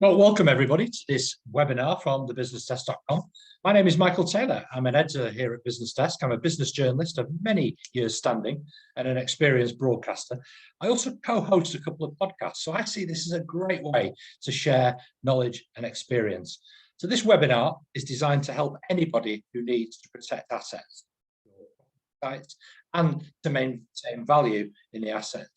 Well, welcome everybody to this webinar from thebusinessdesk.com. My name is Michael Taylor. I'm an editor here at Business Desk. I'm a business journalist of many years standing and an experienced broadcaster. I also co-host a couple of podcasts, so I see this as a great way to share knowledge and experience. So this webinar is designed to help anybody who needs to protect assets and to maintain value in the asset.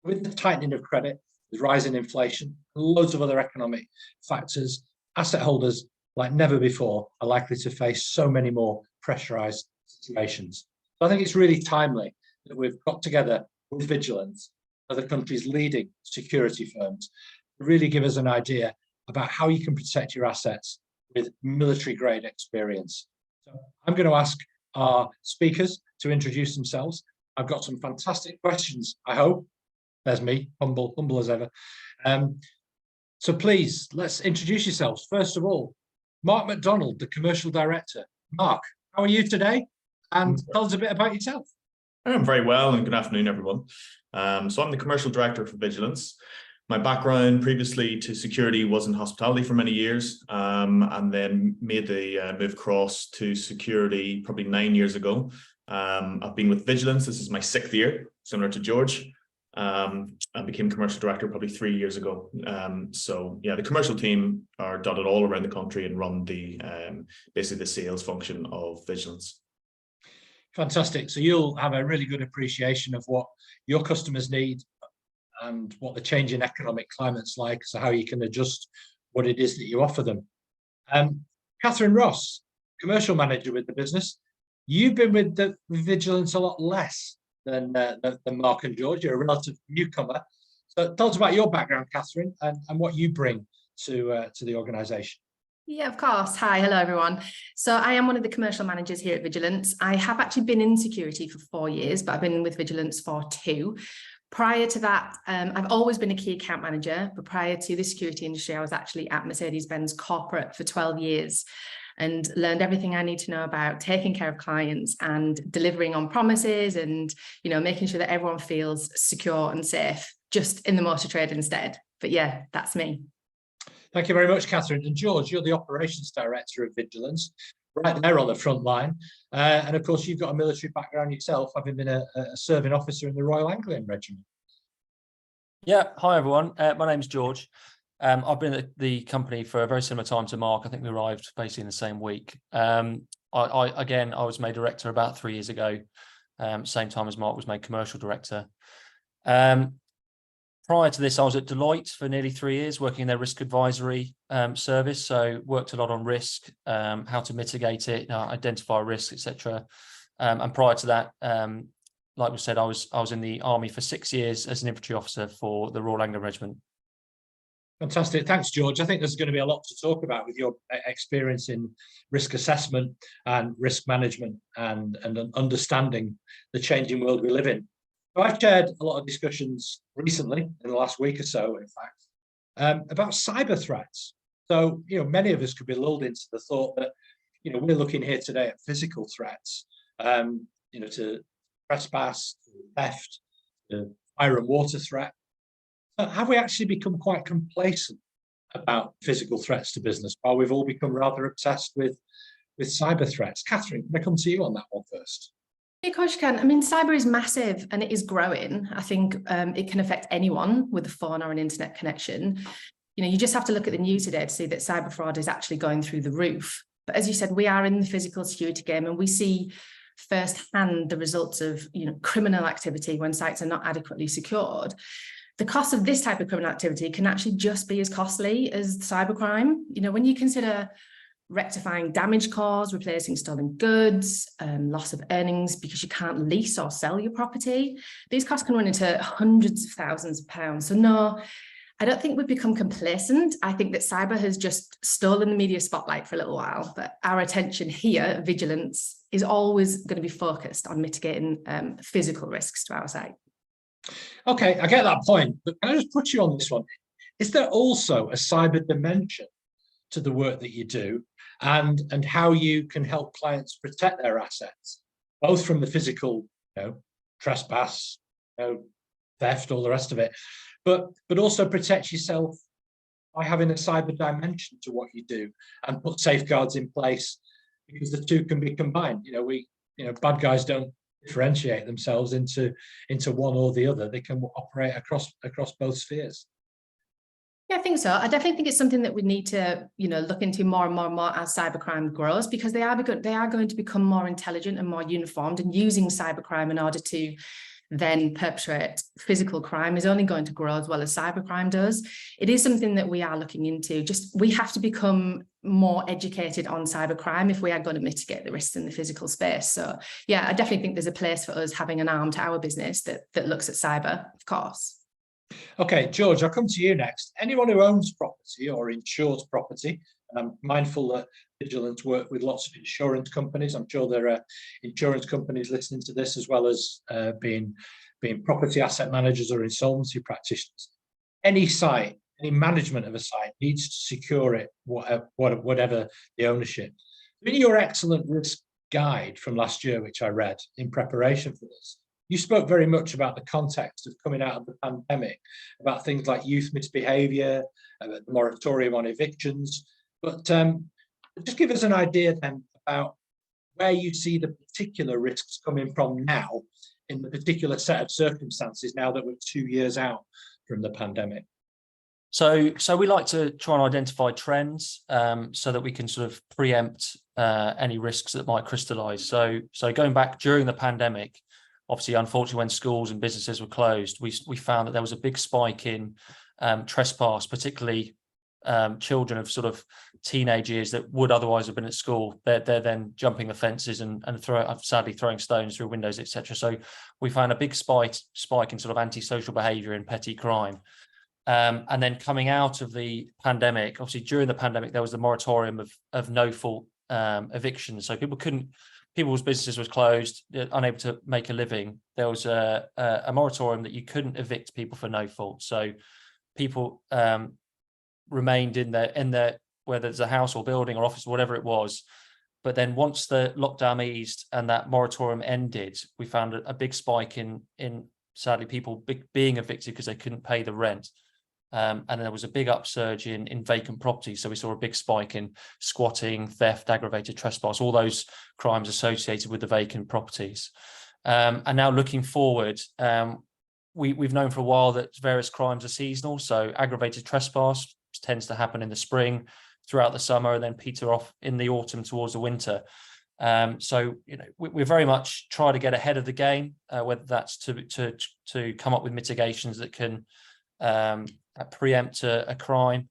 With the tightening of credit, the rise in inflation, and loads of other economic factors, asset holders, like never before, are likely to face so many more pressurized situations. So I think it's really timely that we've got together with Vigilance, one of the country's leading security firms, to really give us an idea about how you can protect your assets with military-grade experience. So I'm going to ask our speakers to introduce themselves. I've got some fantastic questions, I hope. There's me, humble as ever. So please, let's introduce yourselves. First of all, Mark McDonald, the commercial director. Mark, how are you today? And tell us a bit about yourself. I'm very well, and good afternoon, everyone. So I'm the commercial director for Vigilance. My background previously to security was in hospitality for many years, and then made the move across to security probably 9 years ago. I've been with Vigilance. This is my 6th year, similar to George. I became commercial director probably 3 years ago. So yeah, the commercial team are dotted all around the country and run the basically the sales function of Vigilance. Fantastic. So you'll have a really good appreciation of what your customers need and what the changing economic climate's like, so how you can adjust what it is that you offer them. Catherine Ross, commercial manager with the business. You've been with the Vigilance a lot less than Mark and George. You're a relative newcomer. So tell us about your background, Catherine, and what you bring to the organisation. Yeah, of course. Hi, hello everyone. So I am one of the commercial managers here at Vigilance. I have actually been in security for 4 years, but I've been with Vigilance for 2. Prior to that, I've always been a key account manager, but prior to the security industry, I was actually at Mercedes-Benz corporate for 12 years. And learned everything I need to know about taking care of clients and delivering on promises and, you know, making sure that everyone feels secure and safe, just in the motor trade instead. But yeah, that's me. Thank you very much, Catherine. And George, you're the operations director of Vigilance, right there on the front line. And of course, you've got a military background yourself, having been a serving officer in the Royal Anglian Regiment. Yeah, hi everyone. My name's George. I've been at the company for a very similar time to Mark. I think we arrived basically in the same week. I was made director about 3 years ago, same time as Mark was made commercial director. Prior to this, I was at Deloitte for nearly 3 years, working in their risk advisory service. So worked a lot on risk, how to mitigate it, identify risks, etc. And prior to that, like we said, I was in the army for 6 years as an infantry officer for the Royal Anglian Regiment. Fantastic. Thanks, George. I think there's going to be a lot to talk about with your experience in risk assessment and risk management and understanding the changing world we live in. So I've shared a lot of discussions recently, in the last week or so, in fact, about cyber threats. So, you know, many of us could be lulled into the thought that, you know, we're looking here today at physical threats, you know, to trespass, to theft, to fire and water threat. Have we actually become quite complacent about physical threats to business, while we've all become rather obsessed with cyber threats? Catherine, can I come to you on that one first? Yeah, of course you can. I mean, cyber is massive and it is growing. I think it can affect anyone with a phone or an internet connection. You know, you just have to look at the news today to see that cyber fraud is actually going through the roof. But as you said, we are in the physical security game, and we see firsthand the results of, you know, criminal activity when sites are not adequately secured. The cost of this type of criminal activity can actually just be as costly as cybercrime. You know, when you consider rectifying damage caused, replacing stolen goods, loss of earnings because you can't lease or sell your property, these costs can run into hundreds of thousands of pounds. So no, I don't think we've become complacent. I think that cyber has just stolen the media spotlight for a little while, but our attention here, Vigilance, is always going to be focused on mitigating physical risks to our site. Okay, I get that point, but can I just put you on this one? Is there also a cyber dimension to the work that you do, and how you can help clients protect their assets, both from the physical, you know, trespass, you know, theft, all the rest of it, but also protect yourself by having a cyber dimension to what you do and put safeguards in place, because the two can be combined. Bad guys don't differentiate themselves into one or the other. They can operate across both spheres. Yeah, I think so. I definitely think it's something that we need to, look into more and more and more as cybercrime grows, because they are going to become more intelligent and more uniformed, and using cybercrime in order to then perpetrate physical crime is only going to grow as well as cybercrime does. It is something that we are looking into. We have to become more educated on cybercrime if we are going to mitigate the risks in the physical space. So yeah, I definitely think there's a place for us having an arm to our business that looks at cyber, of course. Okay, George, I'll come to you next. Anyone who owns property or insures property, and I'm mindful that Vigilance work with lots of insurance companies. I'm sure there are insurance companies listening to this, as well as being property asset managers or insolvency practitioners. Any site, any management of a site needs to secure it, whatever the ownership. In your excellent risk guide from last year, which I read in preparation for this, you spoke very much about the context of coming out of the pandemic, about things like youth misbehaviour, the moratorium on evictions. But just give us an idea then about where you see the particular risks coming from now in the particular set of circumstances, now that we're 2 years out from the pandemic. So we like to try and identify trends so that we can sort of preempt any risks that might crystallise. So going back during the pandemic, obviously, unfortunately, when schools and businesses were closed, we found that there was a big spike in trespass, particularly children of sort of teenage years that would otherwise have been at school. They're then jumping the fences and sadly throwing stones through windows, etc. So we found a big spike in sort of antisocial behaviour and petty crime. And then coming out of the pandemic, obviously during the pandemic, there was the moratorium of no fault evictions. So people's businesses was closed, unable to make a living. There was a moratorium that you couldn't evict people for no fault. So people remained in their, whether it's a house or building or office, whatever it was. But then once the lockdown eased and that moratorium ended, we found a big spike in sadly people being evicted because they couldn't pay the rent. And there was a big upsurge in vacant properties. So we saw a big spike in squatting, theft, aggravated trespass, all those crimes associated with the vacant properties. And now looking forward, we've known for a while that various crimes are seasonal. So aggravated trespass tends to happen in the spring, throughout the summer, and then peter off in the autumn towards the winter. So we very much try to get ahead of the game, whether that's to come up with mitigations that can preempt a crime.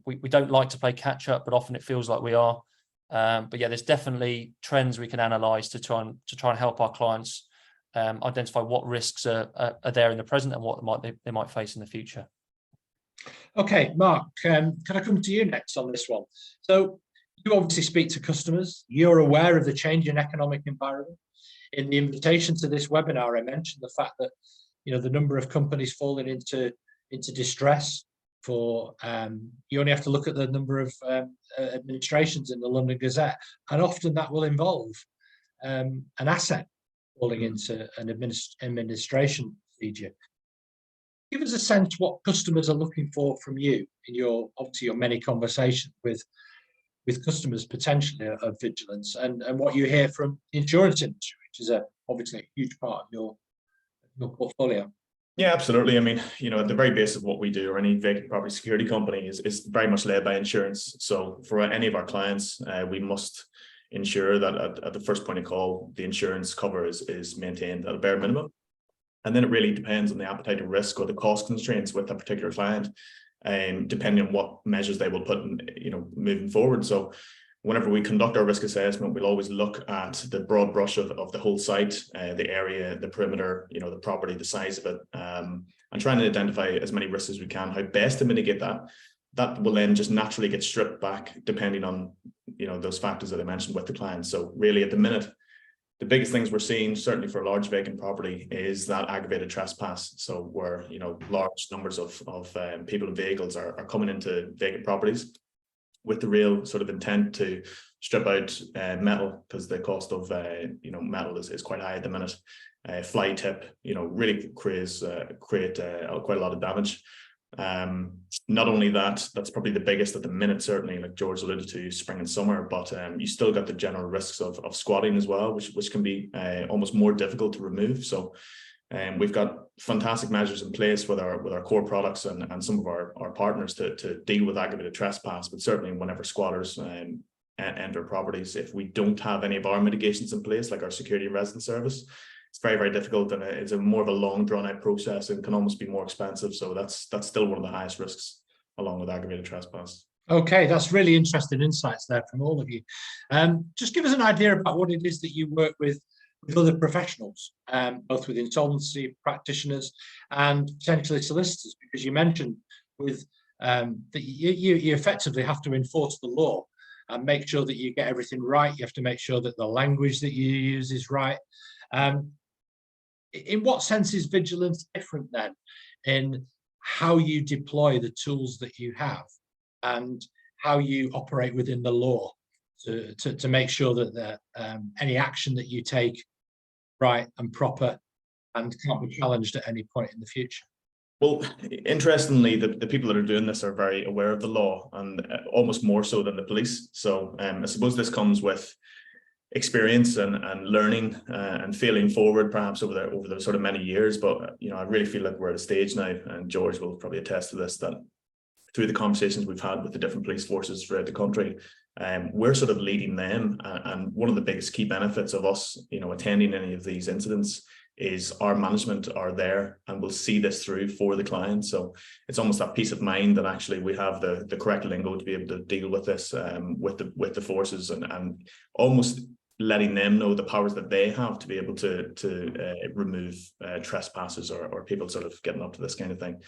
We don't like to play catch up, but often it feels like we are. But yeah, there's definitely trends we can analyse to try and help our clients identify what risks are there in the present and what they might face in the future. Okay, Mark, can I come to you next on this one? So you obviously speak to customers. You're aware of the changing economic environment. In the invitation to this webinar, I mentioned the fact that the number of companies falling into distress. You only have to look at the number of administrations in the London Gazette, and often that will involve an asset falling into an administration procedure. Give us a sense what customers are looking for from you in your many conversations with customers potentially of Vigilance, and what you hear from the insurance industry, which is obviously a huge part of your portfolio. Yeah, absolutely. I mean, at the very base of what we do, or any vacant property security company, is very much led by insurance. So for any of our clients, we must ensure that at the first point of call, the insurance cover is maintained at a bare minimum. And then it really depends on the appetite of risk or the cost constraints with that particular client, depending on what measures they will put in, moving forward. So whenever we conduct our risk assessment, we'll always look at the broad brush of the whole site, the area, the perimeter, the property, the size of it, and trying to identify as many risks as we can, how best to mitigate that. That will then just naturally get stripped back depending on, those factors that I mentioned with the client. So really at the minute, the biggest things we're seeing, certainly for a large vacant property, is that aggravated trespass. So where, large numbers of people and vehicles are coming into vacant properties with the real sort of intent to strip out metal, because the cost of metal is quite high at the minute. Fly tip, really create quite a lot of damage. Not only that, that's probably the biggest at the minute, certainly, like George alluded to, spring and summer, but you still got the general risks of squatting as well, which can be almost more difficult to remove. So we've got fantastic measures in place with our core products and some of our partners to deal with aggravated trespass. But certainly whenever squatters enter properties, if we don't have any of our mitigations in place, like our security and residence service, it's very, very difficult, and it's a more of a long drawn out process and can almost be more expensive. So that's still one of the highest risks, along with aggravated trespass. Okay, that's really interesting insights there from all of you. Just give us an idea about what it is that you work with other professionals, both with insolvency practitioners and potentially solicitors, because you mentioned with that you effectively have to enforce the law and make sure that you get everything right. You have to make sure that the language that you use is right. In what sense is Vigilance different then in how you deploy the tools that you have and how you operate within the law to make sure that any action that you take right and proper and can't be challenged at any point in the future? Well, interestingly, the people that are doing this are very aware of the law, and almost more so than the police. So I suppose this comes with experience and learning and failing forward perhaps over the sort of many years. But I really feel like we're at a stage now, and George will probably attest to this, that through the conversations we've had with the different police forces throughout the country, we're sort of leading them. And one of the biggest key benefits of us attending any of these incidents is our management are there and will see this through for the client. So it's almost that peace of mind that actually we have the correct lingo to be able to deal with this with the forces, and almost letting them know the powers that they have to be able to remove trespassers or people sort of getting up to this kind of thing.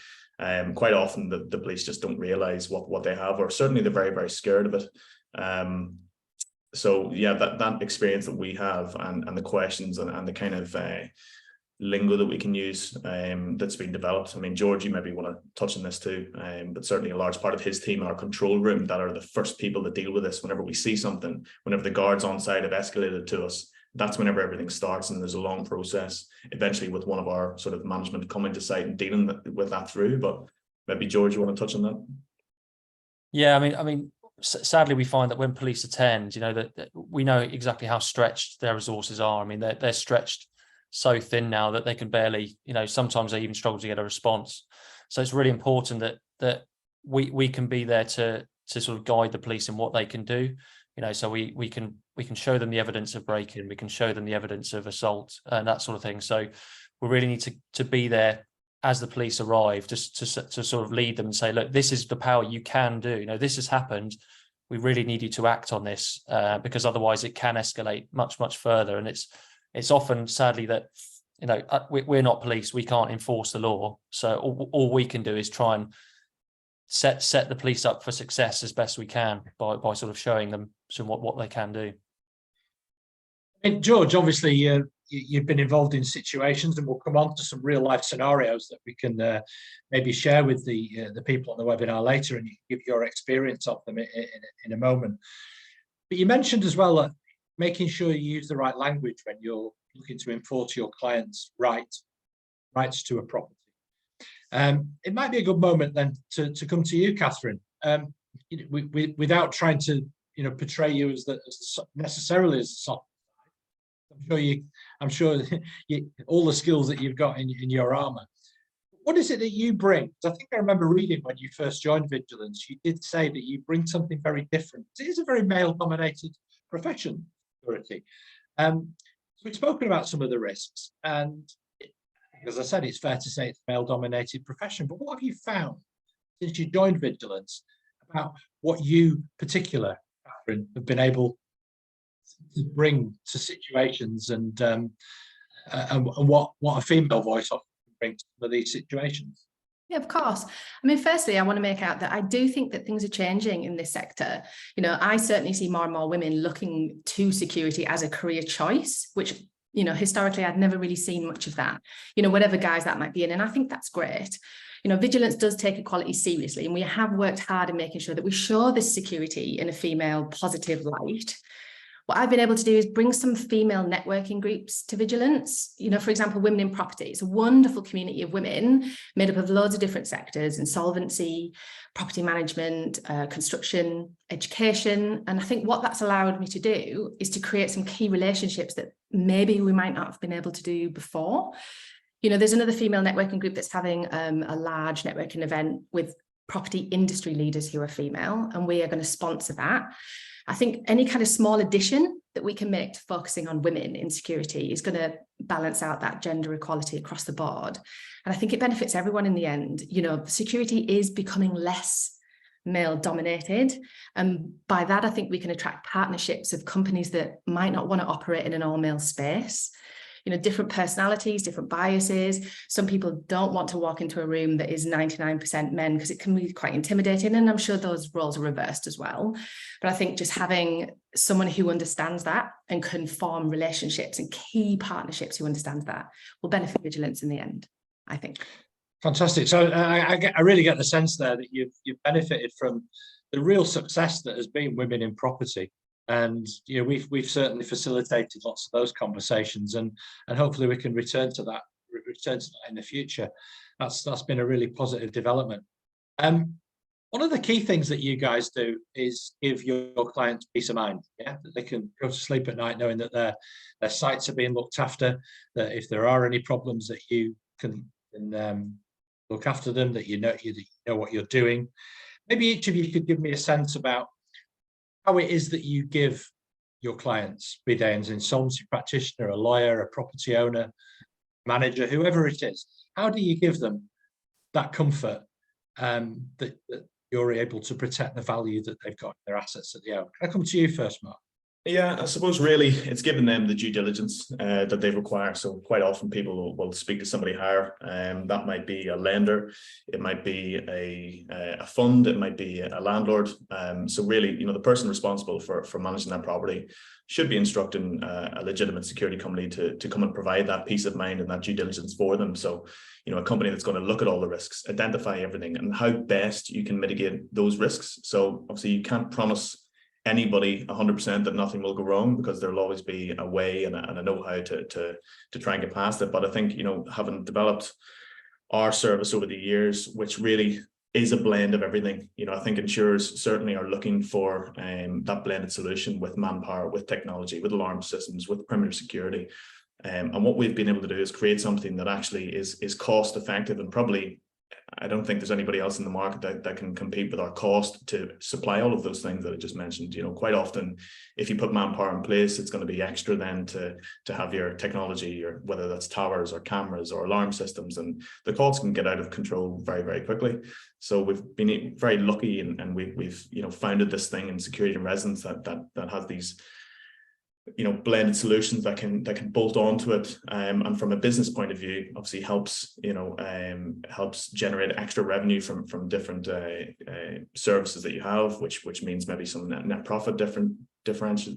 Quite often the police just don't realize what they have, or certainly they're very, very scared of it. So yeah, that experience that we have and the questions and the kind of lingo that we can use that's been developed. I mean, George, you maybe want to touch on this too, but certainly a large part of his team, our control room, that are the first people that deal with this. Whenever we see something, whenever the guards on site have escalated to us, that's whenever everything starts, and there's a long process eventually with one of our sort of management coming to site and dealing with that through. But maybe George, you want to touch on that? Yeah, I mean, sadly, we find that when police attend, that we know exactly how stretched their resources are. I mean, they're stretched so thin now that they can barely, sometimes they even struggle to get a response. So it's really important that we can be there to sort of guide the police in what they can do. So we can show them the evidence of break-in, we can show them the evidence of assault and that sort of thing. So we really need to be there as the police arrive, just to sort of lead them and say, look, this is the power you can do. This has happened. We really need you to act on this because otherwise it can escalate much, much further. And it's often, sadly, that we're not police. We can't enforce the law. So all we can do is try and set the police up for success as best we can by sort of showing them what they can do. And George, obviously, you've been involved in situations, and we'll come on to some real life scenarios that we can maybe share with the people on the webinar later, and you can give your experience of them in a moment. But you mentioned as well that making sure you use the right language when you're looking to enforce your clients' rights to a property. It might be a good moment then to come to you, Catherine, without trying to portray you as necessarily as a soft. I'm sure all the skills that you've got in your armor. What is it that you bring? I think I remember reading when you first joined Vigilance, you did say that you bring something very different. It is a very male-dominated profession, security. So we've spoken about some of the risks, and as I said, it's fair to say it's a male-dominated profession. But what have you found since you joined Vigilance about what you, particular, Catherine, have been able to bring to situations, and what a female voice often brings to these situations? Yeah, of course. I mean, firstly, I want to make out that I do think that things are changing in this sector. I certainly see more and more women looking to security as a career choice, which, historically, I'd never really seen much of that, whatever guise that might be in. And I think that's great. You know, Vigilance does take equality seriously, and we have worked hard in making sure that we show this security in a female positive light. What I've been able to do is bring some female networking groups to Vigilance. You know, for example, Women in Property. It's a wonderful community of women made up of loads of different sectors: insolvency, property management, construction, education. And I think what that's allowed me to do is to create some key relationships that maybe we might not have been able to do before. You know, there's another female networking group that's having a large networking event with property industry leaders who are female, and we are going to sponsor that. I think any kind of small addition that we can make to focusing on women in security is going to balance out that gender equality across the board. And I think it benefits everyone in the end. You know, security is becoming less male dominated. And by that, I think we can attract partnerships of companies that might not want to operate in an all male space. You know, different personalities, different biases. Some people don't want to walk into a room that is 99% men because it can be quite intimidating. And I'm sure those roles are reversed as well. But I think just having someone who understands that and can form relationships and key partnerships who understands that will benefit Vigilance in the end, I think. Fantastic. So I really get the sense there that you've benefited from the real success that has been women in property. And you know, we've certainly facilitated lots of those conversations, and hopefully we can return to that in the future. That's been a really positive development. One of the key things that you guys do is give your clients peace of mind. Yeah, that they can go to sleep at night knowing that their sites are being looked after. That if there are any problems, that you can look after them. That you know what you're doing. Maybe each of you could give me a sense about how it is that you give your clients, be they an insolvency practitioner, a lawyer, a property owner, manager, whoever it is, how do you give them that comfort that you're able to protect the value that they've got in their assets that they own? Can I come to you first, Mark? Yeah, I suppose really it's giving them the due diligence that they require. So quite often people will speak to somebody higher. That might be a lender, it might be a fund, it might be a landlord. So really, you know, the person responsible for managing that property should be instructing a legitimate security company to come and provide that peace of mind and that due diligence for them. So, you know, a company that's going to look at all the risks, identify everything, and how best you can mitigate those risks. So obviously you can't promise anybody 100% that nothing will go wrong, because there'll always be a way and a know-how to try and get past it. But I think, you know, having developed our service over the years, which really is a blend of everything, you know, I think insurers certainly are looking for that blended solution with manpower, with technology, with alarm systems, with perimeter security. And what we've been able to do is create something that actually is cost effective, and probably I don't think there's anybody else in the market that can compete with our cost to supply all of those things that I just mentioned. You know, quite often, if you put manpower in place, it's going to be extra then to have your technology, or whether that's towers or cameras or alarm systems, and the costs can get out of control very, very quickly. So we've been very lucky, and we've you know, founded this thing in security and residence that has these, you know, blended solutions that can bolt onto it, and from a business point of view, obviously helps, you know, helps generate extra revenue from different services that you have, which means maybe some net profit differences.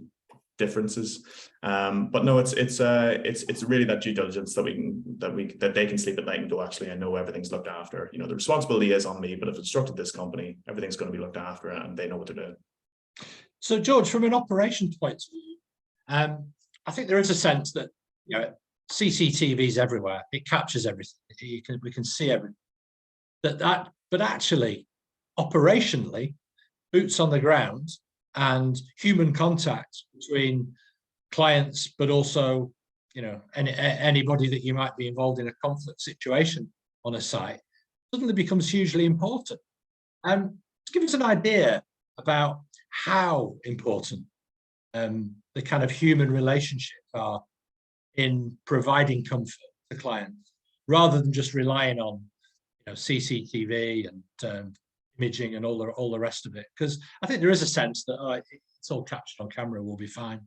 But no, it's really that due diligence that they can sleep at night and go, actually, I know everything's looked after. You know, the responsibility is on me, but if it's instructed this company, everything's going to be looked after, and they know what they're doing. So George, from an operations point of view, I think there is a sense that, you know, CCTVs everywhere. It captures everything. We can see everything. But actually, operationally, boots on the ground and human contact between clients, but also, you know, anybody that you might be involved in a conflict situation on a site, suddenly becomes hugely important. Give us an idea about how important the kind of human relationships are in providing comfort to clients, rather than just relying on, you know, CCTV and imaging and all the rest of it. Because I think there is a sense that it's all captured on camera, we'll be fine.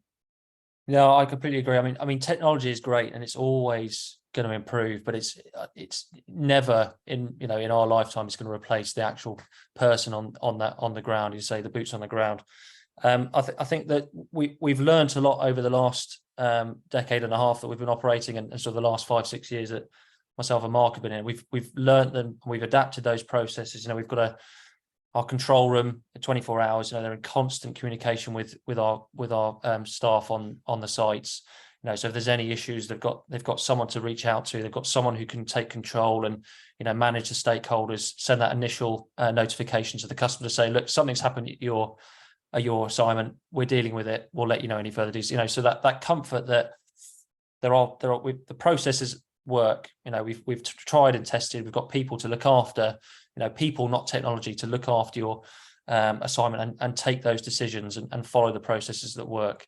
Yeah, I completely agree. I mean, technology is great and it's always going to improve, but it's never in our lifetime it's going to replace the actual person on the ground. You say the boots on the ground. I think that we've learned a lot over the last decade and a half that we've been operating, and sort of the last 5-6 years at myself and Mark have been in, we've learned them, and we've adapted those processes. We've got our control room at 24 hours. They're in constant communication with our staff on the sites. So if there's any issues, they've got someone to reach out to. They've got someone who can take control and manage the stakeholders. Send that initial notification to the customer to say, look, something's happened at your assignment. We're dealing with it. We'll let you know any further details. So that comfort that the processes work. We've tried and tested. We've got people to look after. People, not technology, to look after your assignment and take those decisions and follow the processes that work.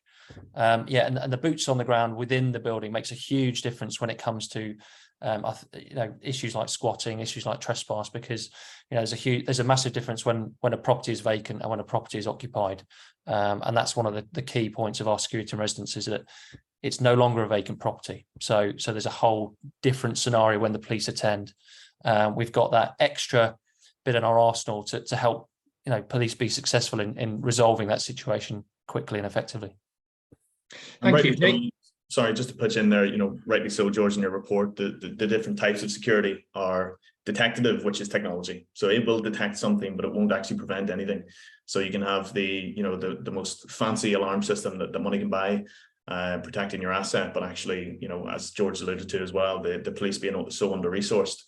And the boots on the ground within the building makes a huge difference when it comes to issues like squatting, issues like trespass, because there's a massive difference when a property is vacant and when a property is occupied, and that's one of the key points of our security and residence, is that it's no longer a vacant property. So there's a whole different scenario when the police attend. We've got that extra bit in our arsenal to help police be successful in resolving that situation quickly and effectively. Thank you, Jake. Sorry, just to pitch in there, rightly so, George, in your report, the different types of security are detective, which is technology. So it will detect something, but it won't actually prevent anything. So you can have the most fancy alarm system that money can buy, protecting your asset, but actually, as George alluded to as well, the police being so under-resourced.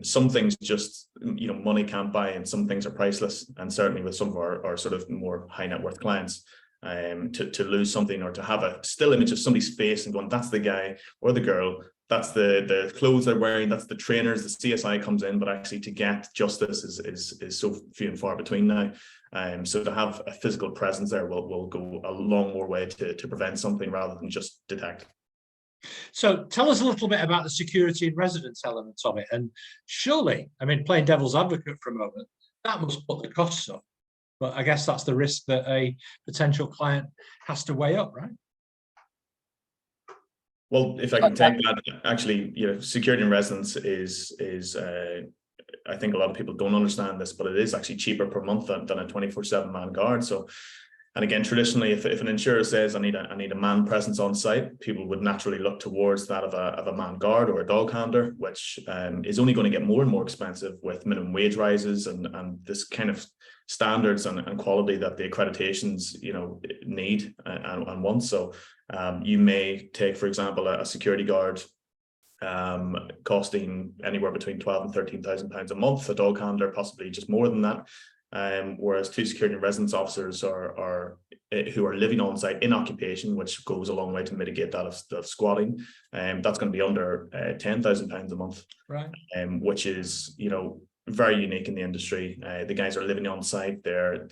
Some things just money can't buy, and some things are priceless. And certainly with some of our sort of more high net worth clients, to lose something, or to have a still image of somebody's face and going, that's the guy or the girl, that's the clothes they're wearing, that's the trainers, the CSI comes in, but actually to get justice is so few and far between now. So to have a physical presence there will go a long more way to prevent something rather than just detect. So tell us a little bit about the security and residence elements of it. And surely, playing devil's advocate for a moment, that must put the costs up. But I guess that's the risk that a potential client has to weigh up, right? Well, if I can take that, actually, security and residence is I think a lot of people don't understand this, but it is actually cheaper per month than a 24/7 man guard. So, and again, traditionally, if an insurer says I need a man presence on site, people would naturally look towards that of a man guard or a dog handler, which is only going to get more and more expensive with minimum wage rises and this kind of standards and quality that the accreditations need and want. So you may take, for example, a security guard costing anywhere between £12,000 and £13,000 a month, a dog handler possibly just more than that. Whereas two security and residence officers who are living on site in occupation, which goes a long way to mitigate that of squatting, that's going to be under £10,000 a month, right? Which is very unique in the industry. The guys are living on site; they're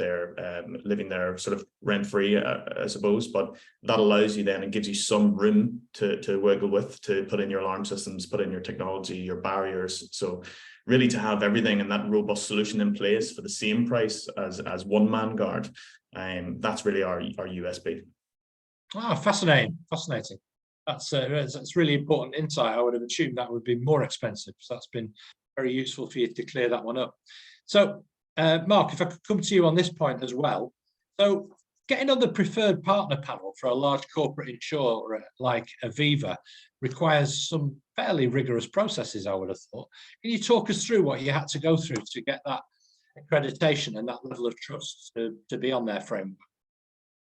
living there sort of rent free, I suppose. But that allows you then, it gives you some room to wiggle with, to put in your alarm systems, put in your technology, your barriers. So really to have everything and that robust solution in place for the same price as one man guard, that's really our USP. Ah, fascinating. That's really important insight. I would have assumed that would be more expensive. So that's been very useful for you to clear that one up. So, Mark, if I could come to you on this point as well. So getting on the preferred partner panel for a large corporate insurer like Aviva requires some fairly rigorous processes, I would have thought. Can you talk us through what you had to go through to get that accreditation and that level of trust to be on their framework?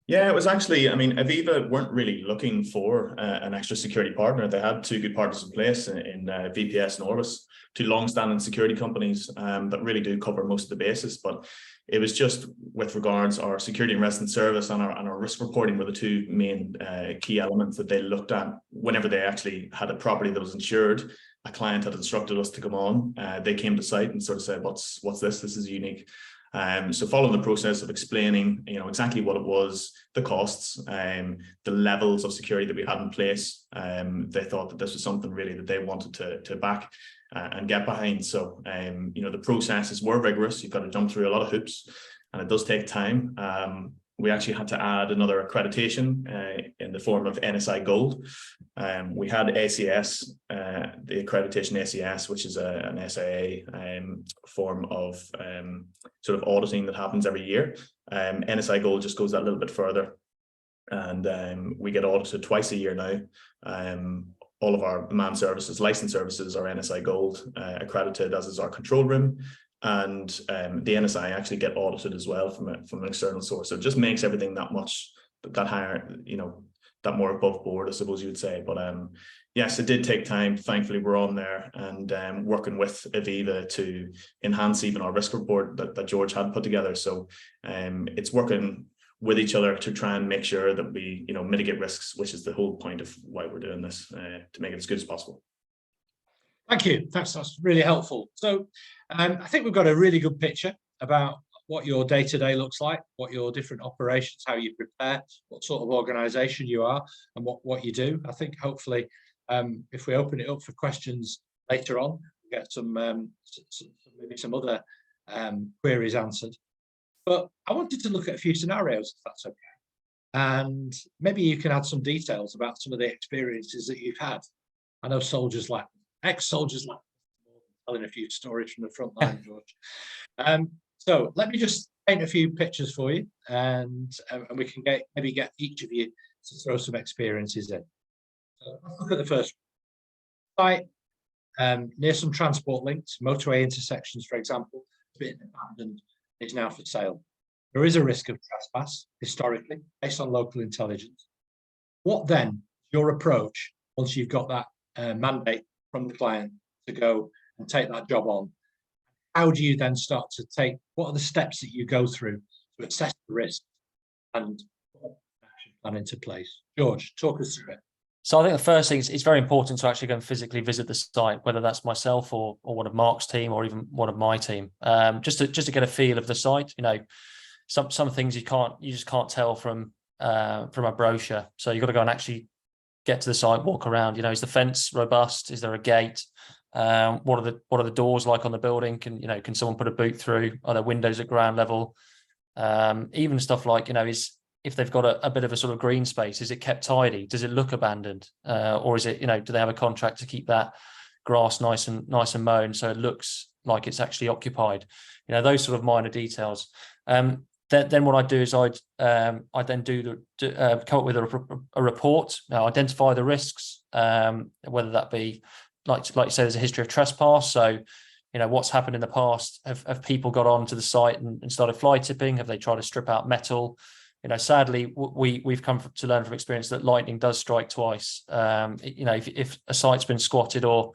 Yeah, it was actually, Aviva weren't really looking for an extra security partner. They had two good partners in place in VPS and Orbis, two long-standing security companies that really do cover most of the bases. But it was just with regards our security and residence service and our risk reporting were the two main key elements that they looked at whenever they actually had a property that was insured. A client had instructed us to come on. They came to site and sort of said, "What's this? This is unique." So following the process of explaining, exactly what it was, the costs, the levels of security that we had in place, they thought that this was something really that they wanted to back and get behind. So, the processes were rigorous. You've got to jump through a lot of hoops, and it does take time. We actually had to add another accreditation in the form of NSI Gold. We had ACS, the accreditation ACS, which is an SIA form of sort of auditing that happens every year. NSI Gold just goes that little bit further, and we get audited twice a year now. all of our man services, licensed services are NSI Gold accredited, as is our control room. And the NSI actually get audited as well from an external source. So it just makes everything that higher, that more above board, I suppose you would say. But yes, it did take time. Thankfully, we're on there and working with Aviva to enhance even our risk report that George had put together. So it's working with each other to try and make sure that we, mitigate risks, which is the whole point of why we're doing this, to make it as good as possible. Thank you. That's really helpful. So I think we've got a really good picture about what your day-to-day looks like, what your different operations, how you prepare, what sort of organization you are, and what you do. I think hopefully if we open it up for questions later on, we'll get maybe some other queries answered. But I wanted to look at a few scenarios, if that's okay. And maybe you can add some details about some of the experiences that you've had. I know soldiers like ex-soldiers like telling a few stories from the front line, George. So let me just paint a few pictures for you, and we can maybe get each of you to throw some experiences in. So let's look at the first site near some transport links, motorway intersections, for example, it's been abandoned, is now for sale. There is a risk of trespass historically, based on local intelligence. What then? Your approach once you've got that mandate from the client to go and take that job on? How do you then start to what are the steps that you go through to assess the risk and put an action plan into place? George, talk us through it. So I think the first thing is it's very important to actually go and physically visit the site, whether that's myself or one of Mark's team or even one of my team, just to get a feel of the site. Some things you just can't tell from a brochure. So you've got to go and actually get to the site, walk around. Is the fence robust? Is there a gate? What are the doors like on the building? Can someone put a boot through? Are there windows at ground level? Even stuff like, if they've got a bit of a sort of green space, is it kept tidy? Does it look abandoned? Or is it, do they have a contract to keep that grass nice and mown so it looks like it's actually occupied? Those sort of minor details. Then what I do is I then come up with a report, identify the risks, whether that be like you say, there's a history of trespass. So, what's happened in the past? Have people got onto the site and started fly tipping? Have they tried to strip out metal? Sadly, we've come to learn from experience that lightning does strike twice. If a site's been squatted or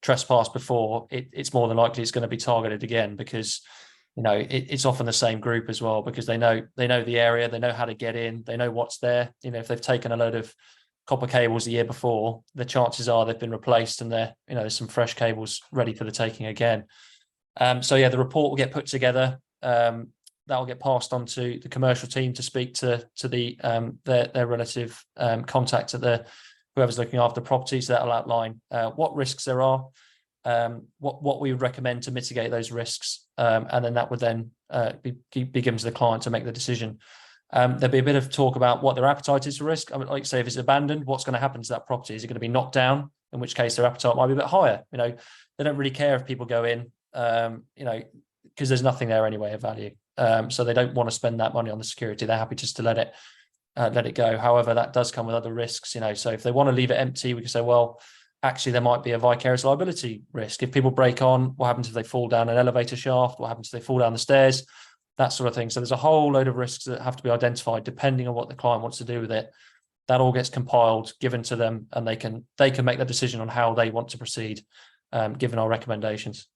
trespassed before, it's more than likely it's going to be targeted again, because it's often the same group as well, because they know the area, they know how to get in, they know what's there. If they've taken a load of copper cables the year before, the chances are they've been replaced and there's some fresh cables ready for the taking again. So yeah, the report will get put together. That will get passed on to the commercial team to speak to their relative contacts at whoever's looking after properties. So that'll outline what risks there are, what we would recommend to mitigate those risks, and then that would then be given to the client to make the decision. There'll be a bit of talk about what their appetite is for risk. I mean, like say, if it's abandoned, what's going to happen to that property? Is it going to be knocked down? In which case their appetite might be a bit higher. They don't really care if people go in, because there's nothing there anyway of value. So they don't want to spend that money on the security. They're happy just to let it go. However, that does come with other risks. So if they want to leave it empty, we can say, well, actually, there might be a vicarious liability risk. If people break on, what happens if they fall down an elevator shaft? What happens if they fall down the stairs? That sort of thing. So there's a whole load of risks that have to be identified depending on what the client wants to do with it. That all gets compiled, given to them, and they can make the decision on how they want to proceed, given our recommendations.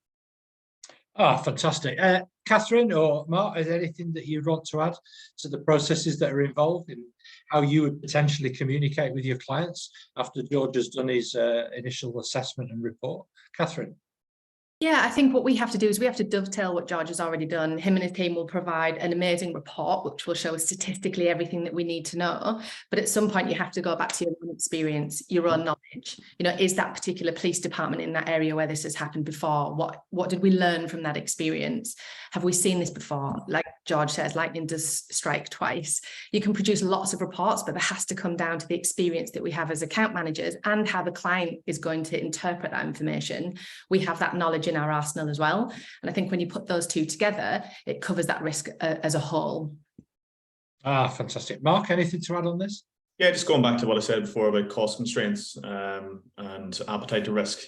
Ah, fantastic. Catherine or Mark, is there anything that you'd want to add to the processes that are involved in how you would potentially communicate with your clients after George has done his initial assessment and report? Catherine? Yeah, I think what we have to do is we have to dovetail what George has already done. Him and his team will provide an amazing report, which will show us statistically everything that we need to know. But at some point, you have to go back to your own experience, your own knowledge. Is that particular police department in that area where this has happened before? What did we learn from that experience? Have we seen this before? Like George says, lightning does strike twice. You can produce lots of reports, but that has to come down to the experience that we have as account managers and how the client is going to interpret that information. We have that knowledge in our arsenal as well. And I think when you put those two together, it covers that risk as a whole. Ah, fantastic. Mark, anything to add on this? Yeah, just going back to what I said before about cost constraints and appetite to risk.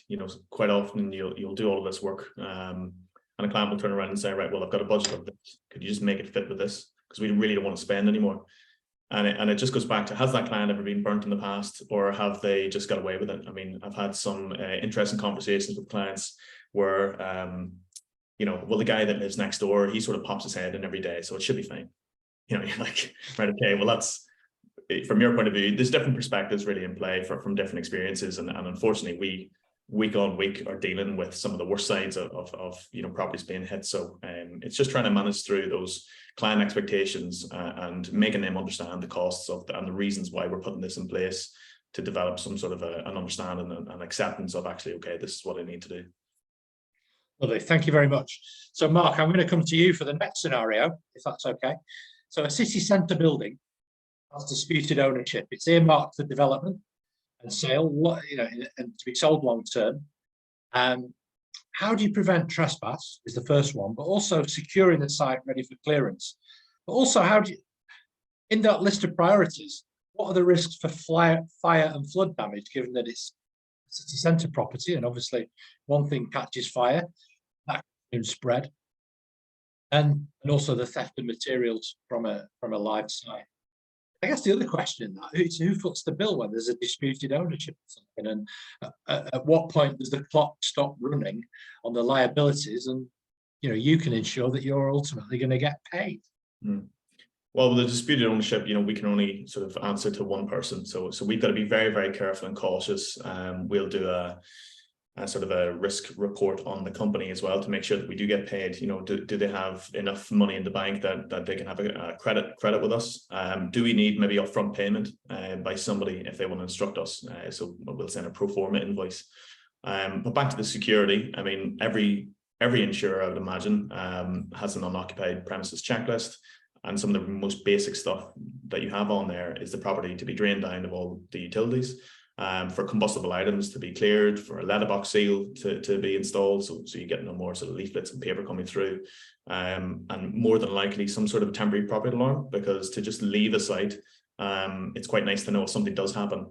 Quite often you'll do all of this work, and a client will turn around and say, right, well, I've got a budget of this. Could you just make it fit with this? Because we really don't want to spend anymore. And it just goes back to, has that client ever been burnt in the past, or have they just got away with it? I mean, I've had some interesting conversations with clients where, well, the guy that lives next door, he sort of pops his head in every day, so it should be fine. You're like, right, okay, well, that's, from your point of view, there's different perspectives really in play from different experiences. And unfortunately, we week on week are dealing with some of the worst sides of properties being hit. So it's just trying to manage through those client expectations and making them understand the costs of and the reasons why we're putting this in place, to develop some sort of an understanding and acceptance of, actually, okay, this is what I need to do. Lovely, thank you very much. So Mark, I'm going to come to you for the next scenario, if that's okay. So a city centre building has disputed ownership. It's earmarked for development and sale, and to be sold long term. How do you prevent trespass is the first one, but also securing the site ready for clearance. But also, how do you, in that list of priorities, what are the risks for fire and flood damage, given that it's a city centre property, and obviously one thing catches fire, that can spread, and also the theft of materials from a live site. I guess the other question is who foots the bill when there's a disputed ownership of something, and at what point does the clock stop running on the liabilities, and you can ensure that you're ultimately going to get paid. Well, with the disputed ownership, we can only sort of answer to one person, so we've got to be very, very careful and cautious. We'll do a sort of a risk report on the company as well, to make sure that we do get paid. Do they have enough money in the bank that they can have a credit with us? Do we need maybe upfront payment by somebody if they want to instruct us? So we'll send a pro forma invoice. But back to the security, I mean, every insurer, I would imagine, has an unoccupied premises checklist. And some of the most basic stuff that you have on there is the property to be drained down of all the utilities, for combustible items to be cleared, for a letterbox seal to be installed, so you get no more sort of leaflets and paper coming through, and more than likely some sort of temporary property alarm, because to just leave a site, it's quite nice to know if something does happen.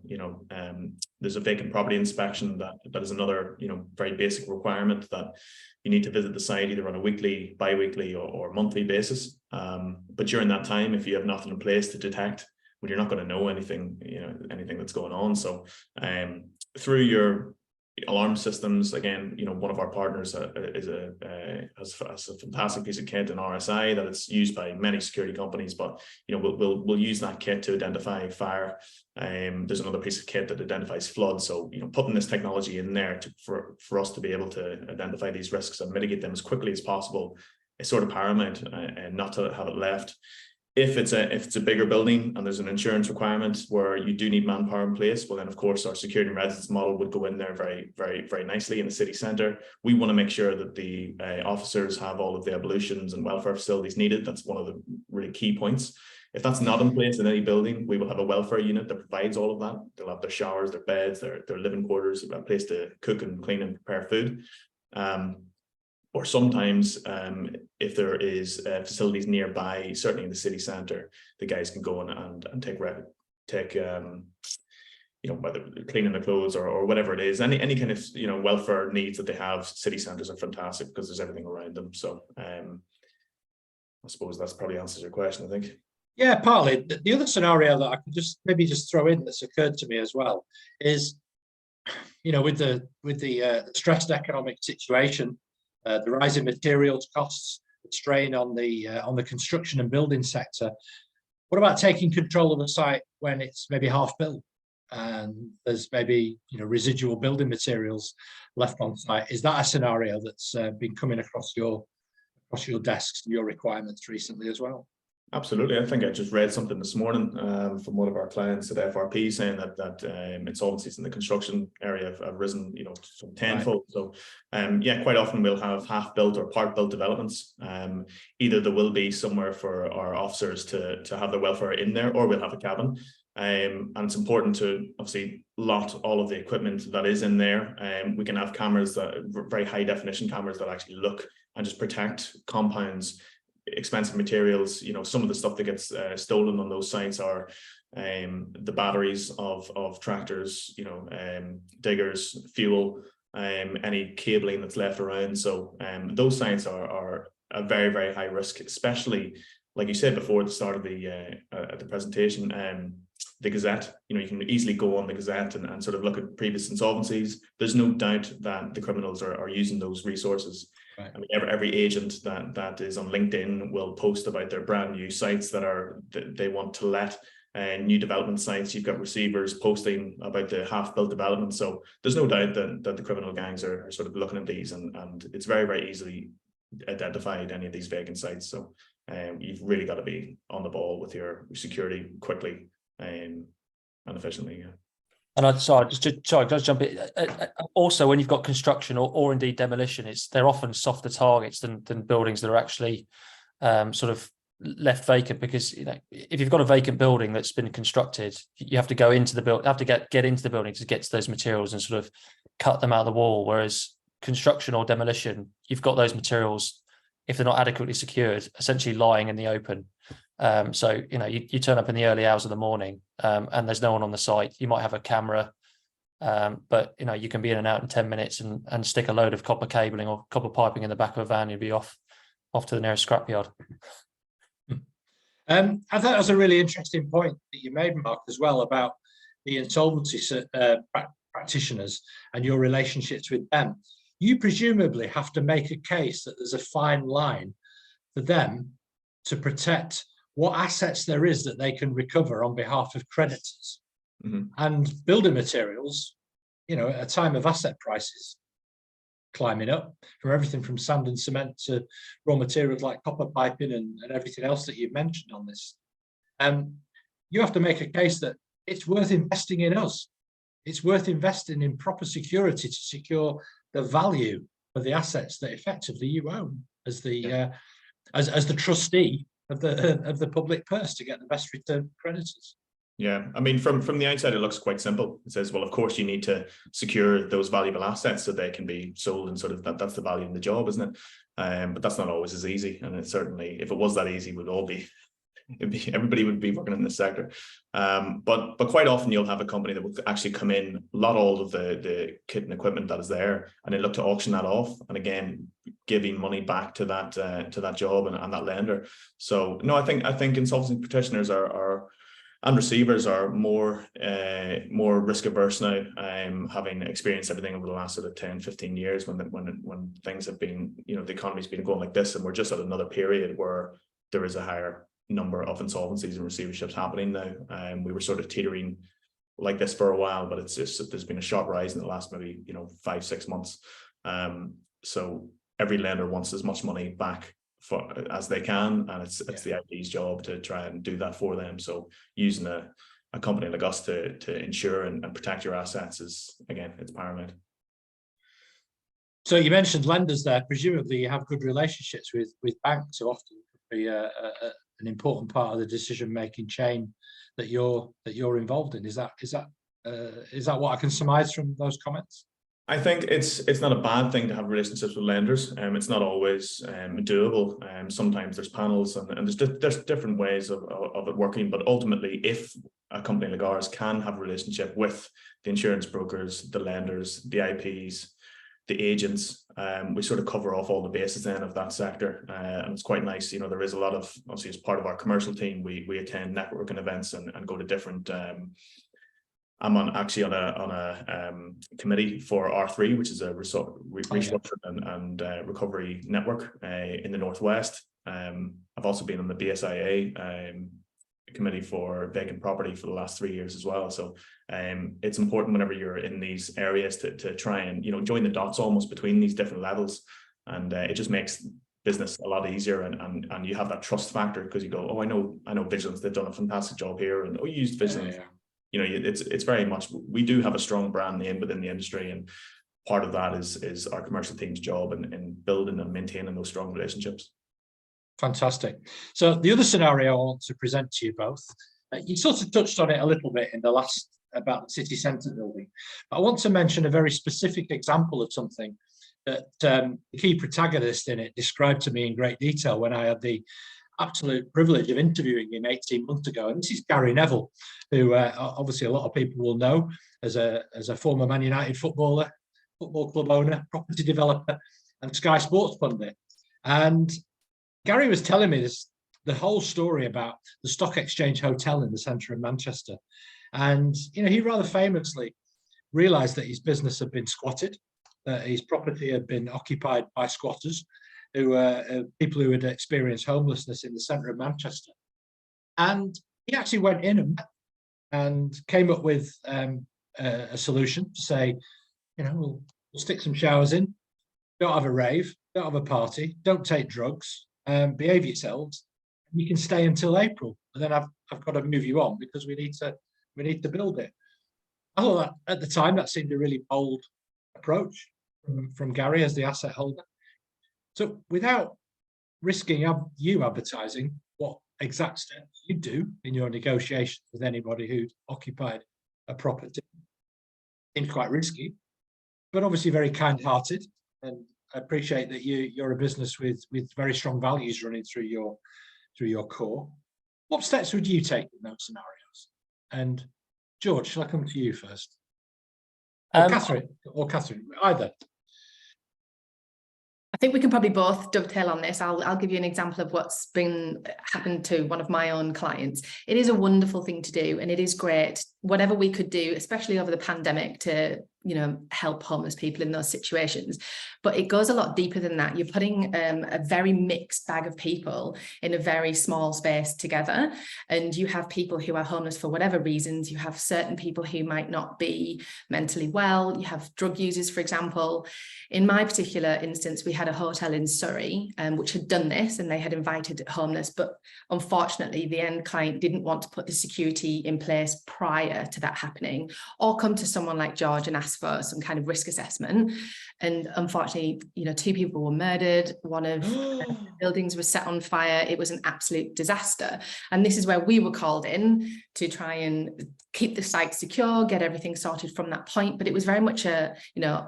There's a vacant property inspection that is another very basic requirement, that you need to visit the site either on a weekly, bi-weekly or monthly basis. But during that time, if you have nothing in place to detect, when you're not going to know anything, anything that's going on. So through your alarm systems, again, one of our partners has a fantastic piece of kit in RSI that it's used by many security companies, but we'll use that kit to identify fire. There's another piece of kit that identifies flood. So putting this technology in there for us to be able to identify these risks and mitigate them as quickly as possible is sort of paramount, and not to have it left. If it's a bigger building and there's an insurance requirement where you do need manpower in place, well, then of course our security and residence model would go in there very, very, very nicely in the city centre. We want to make sure that the officers have all of the ablutions and welfare facilities needed. That's one of the really key points. If that's not in place in any building, we will have a welfare unit that provides all of that. They'll have their showers, their beds, their living quarters, a place to cook and clean and prepare food. Or sometimes, if there is facilities nearby, certainly in the city centre, the guys can go and take whether cleaning the clothes or whatever it is, any kind of welfare needs that they have. City centres are fantastic because there's everything around them. So I suppose that's probably answers your question, I think. Yeah, partly. The other scenario that I could maybe throw in that's occurred to me as well is, with the stressed economic situation, the rising materials costs, the strain on the construction and building sector. What about taking control of the site when it's maybe half built and there's maybe residual building materials left on site? Is that a scenario that's been coming across your desks and your requirements recently as well? Absolutely. I think I just read something this morning from one of our clients at FRP saying that insolvencies in the construction area have risen, some tenfold. Right. So, yeah, quite often we'll have half-built or part-built developments. Either there will be somewhere for our officers to have their welfare in there, or we'll have a cabin. And it's important to obviously lot all of the equipment that is in there. We can have cameras, very high-definition cameras that actually look and just protect compounds, expensive materials. Some of the stuff that gets stolen on those sites are the batteries of tractors, diggers, fuel, any cabling that's left around. So those sites are a very, very high risk, especially like you said before at the start of the presentation, the Gazette. You can easily go on the Gazette and sort of look at previous insolvencies. There's no doubt that the criminals are using those resources. Right. I mean, every agent that is on LinkedIn will post about their brand new sites that they want to let. New development sites, you've got receivers posting about the half-built development. So there's no doubt that the criminal gangs are sort of looking at these, and it's very, very easily identified any of these vacant sites. So you've really got to be on the ball with your security quickly and efficiently. Yeah. And just jump in. Also, when you've got construction or indeed demolition, they're often softer targets than buildings that are actually sort of left vacant, because if you've got a vacant building that's been constructed, you have to go into the building, get into the building to get to those materials and sort of cut them out of the wall. Whereas construction or demolition, you've got those materials, if they're not adequately secured, essentially lying in the open. So you turn up in the early hours of the morning and there's no one on the site. You might have a camera, but you can be in and out in 10 minutes and stick a load of copper cabling or copper piping in the back of a van. You'd be off to the nearest scrapyard. I thought that was a really interesting point that you made, Mark, as well, about the insolvency practitioners and your relationships with them. You presumably have to make a case that there's a fine line for them to protect what assets there is that they can recover on behalf of creditors. Mm-hmm. And building materials, at a time of asset prices climbing up, from everything from sand and cement to raw materials like copper piping and everything else that you've mentioned on this. You have to make a case that it's worth investing in us. It's worth investing in proper security to secure the value of the assets that effectively you own as the as the trustee of the public purse, to get the best return for creditors. Yeah, I mean, from the outside, it looks quite simple. It says, well, of course, you need to secure those valuable assets so they can be sold, and sort of that's the value in the job, isn't it? But that's not always as easy. And it certainly, if it was that easy, everybody would be working in this sector. But quite often you'll have a company that will actually come in, lot all of the kit and equipment that is there, and then look to auction that off, and again giving money back to that job and that lender. So no, I think insolvency practitioners and receivers are more risk averse now, having experienced everything over the last sort of 10, 15 years when things have been, the economy's been going like this, and we're just at another period where there is a higher number of insolvencies and receiverships happening now. We were sort of teetering like this for a while, but there's been a sharp rise in the last maybe 5-6 months. So every lender wants as much money back as they can, and it's the IP's job to try and do that for them. So using a company like us to insure and protect your assets is, again, it's paramount. So you mentioned lenders there. Presumably you have good relationships with banks, who often could be an important part of the decision-making chain that you're involved in. Is that what I can surmise from those comments? I think it's not a bad thing to have relationships with lenders. It's not always doable. Sometimes there's panels and there's different ways of it working. But ultimately, if a company like ours can have a relationship with the insurance brokers, the lenders, the IPs, the agents, we sort of cover off all the bases then of that sector, and it's quite nice. There is a lot of, obviously, as part of our commercial team, we attend networking events and go to different. I'm actually on a committee for R3, which is a restructuring and recovery network in the Northwest. I've also been on the BSIA committee for vacant property for the last 3 years as well. So it's important whenever you're in these areas to try and join the dots almost between these different levels, and it just makes business a lot easier, and you have that trust factor, because you go, oh, I know Vigilance, they've done a fantastic job here, and you used Vigilance. It's very much, we do have a strong brand name within the industry, and part of that is our commercial team's job in building and maintaining those strong relationships. Fantastic. So the other scenario I want to present to you both, you sort of touched on it a little bit in the last about the city centre building, but I want to mention a very specific example of something that the key protagonist in it described to me in great detail when I had the absolute privilege of interviewing him 18 months ago. And this is Gary Neville, who obviously a lot of people will know as a former Man United footballer, football club owner, property developer, and Sky Sports pundit. And Gary was telling me the whole story about the Stock Exchange Hotel in the centre of Manchester. And, you know, he rather famously realised that his business had been squatted, that his property had been occupied by squatters, who were people who had experienced homelessness in the centre of Manchester. And he actually went in and came up with a solution to say, you know, we'll stick some showers in, don't have a rave, don't have a party, don't take drugs, behave yourselves. You can stay until April, and then I've got to move you on because we need to build it. I thought that at the time that seemed a really bold approach from Gary as the asset holder. So without risking you advertising what exact steps you do in your negotiations with anybody who'd occupied a property, seems quite risky, but obviously very kind-hearted. And I appreciate that you're a business with very strong values running through your core. What steps would you take in those scenarios? And George, shall I come to you first? Or Catherine, either. I think we can probably both dovetail on this. I'll give you an example of what's happened to one of my own clients. It is a wonderful thing to do, and it is great. Whatever we could do, especially over the pandemic, to help homeless people in those situations. But it goes a lot deeper than that. You're putting a very mixed bag of people in a very small space together, and you have people who are homeless for whatever reasons. You have certain people who might not be mentally well. You have drug users, for example. In my particular instance, we had a hotel in Surrey, which had done this, and they had invited homeless, but unfortunately the end client didn't want to put the security in place prior to that happening, or come to someone like George and ask for some kind of risk assessment. And unfortunately, 2 people were murdered. One of the buildings was set on fire. It was an absolute disaster. And this is where we were called in to try and keep the site secure, get everything sorted from that point. But it was very much a,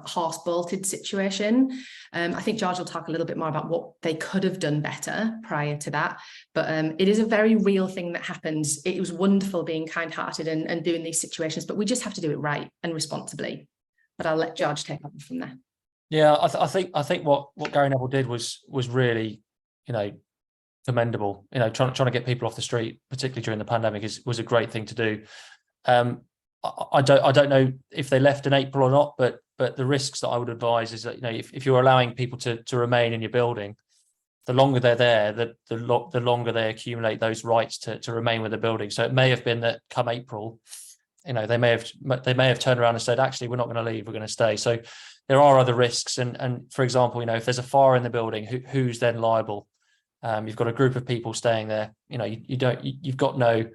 horse-bolted situation. I think George will talk a little bit more about what they could have done better prior to that. But it is a very real thing that happens. It was wonderful being kind-hearted and doing these situations, but we just have to do it right and responsibly. But I'll let George take over from there. Yeah, I think what Gary Neville did was really, commendable. Trying to get people off the street, particularly during the pandemic, was a great thing to do. I don't know if they left in April or not, but the risks that I would advise is that if you're allowing people to remain in your building, the longer they're there, the longer they accumulate those rights to remain with the building. So it may have been that come April, they may have turned around and said, actually, we're not going to leave, we're going to stay. So there are other risks, and for example, if there's a fire in the building, who's then liable? You've got a group of people staying there. You've got no,